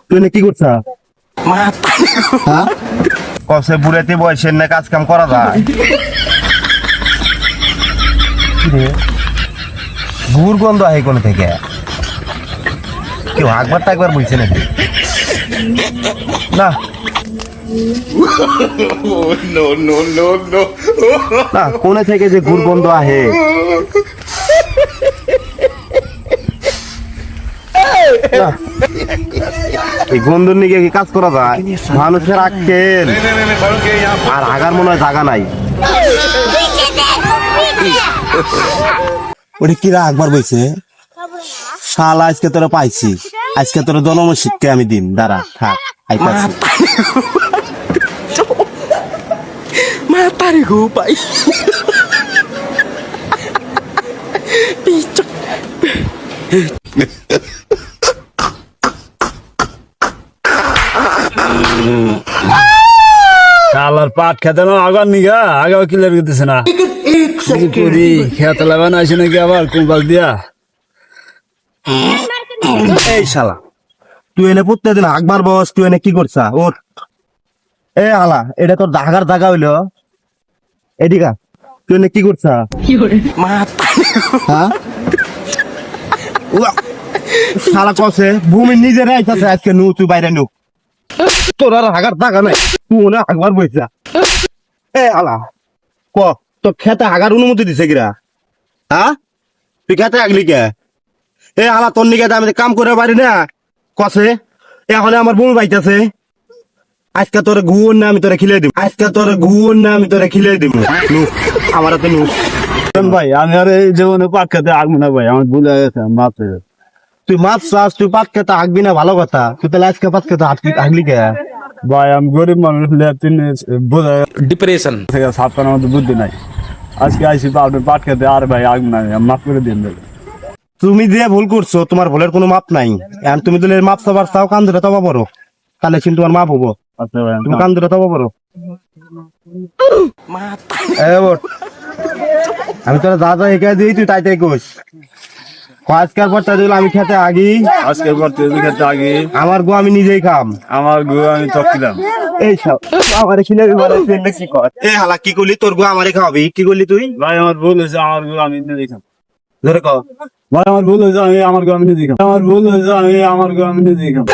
তুই কি করছ? কসে বুড়াতে বয়সের না কাজ কাম করা যায়? গুড় গন্ধ আহে কোন থেকে? কেউ একবার টাকবার বলছে নাকি? না না, কোনে থেকে যে গুড় গন্ধ আহে? না, এই গন্ধর নিয়ে কি কাজ করা যায়? মানুষের আক্কেল আর আগার মনে হয় জায়গা নাই। ওটা কিরা একবার বইছে? শালা আজকে তোরা পাইছি, আজকে তোরা জনম শিক্ষা আমি দিন। দাঁড়া থাক, আইতাছি। Matari ko pa. Pichok. শালার পাট খেতে না আগার নিগা আগাও ক্লিয়ার করতেছে না। করি খেতে লাগানো আছে নাকি আবার কোম্পাল দিয়া? এই শালা, তুই এনে প্রত্যেকদিন আকবার বস, তুই এনে কি করছা? ওর এ আলা, এটা তোর দাগার জায়গা হইলো এদিকা। তুই এনে কি করছা? হ্যাঁ? উয়া, শালা কসে ভূমি নিজের আইতাছে আজকে। নু তুই বাইরে নু, তোর আর হাগার জায়গা নাই। তুই ওনে আকবার বইছা। এ আলা ক, তোর খেতে হাগার অনুমতি দিছে কিরা? হ্যাঁ, তুই খেতে আগলি কে? এ আলা, তোর নিকে আমি কাম করে পারি না কসে। এখন আমার বউ বাইতেছে। আজকে তোর গুণ না আমি তোরে খিলে দিব। আজকে তোর গুণ না আমি তোরে খিলে দিব। আমার হাতে নু। ভাই আমি আর এই জীবনে পাট খেতে আগবো না ভাই, আমার ভুলে গেছে, মাফ করে দেন। তুই মাছ চাস, তুই পাট খেতে আগবি না, ভালো কথা। তুই তাহলে আজকে পাট খেতে আগলি কে? ভাই আমি গরিব মানুষ, বোঝা Depression. থেকে সাফ করার মতো বুদ্ধি নাই। আজকে আইসি পাট খেতে, আর ভাই আগবো না, মাফ করে দিন ভাই। তুমি যে ভুল করছো, তোমার ভুলের কোনো মাপ নাই। এখন তুমি দিলে মাপ চাবার চাও, কান ধরে তবা পড়ো, তাহলে কিন্তু তোমার মাপ হবো। আচ্ছা ভাই, তুমি কান ধরে তবা পড়ো। এ ওঠ। আমি তোরা যা যা একা দিই তুই তাই তাই কোস। আজকের পর তাই আমি খেতে আগি। আজকের পর তুই খেতে আগে আমার গো আমি নিজেই খাম। আমার গু আমি চকিলাম। এই সব আমারে খিলাবি মারে, তুই কি কর? এ হালা, কি করলি? তোর গো আমারে খাওয়াবি? কি করলি তুই? ভাই আমার ভুল হয়েছে, আমার গু আমি নিজে খাম। ধরে কর। ভাই আমার ভুল হয়েছে, আমি আমার গু আমি নিজে খাম। আমার ভুল হয়েছে, আমি আমার গু আমি নিজে খাম।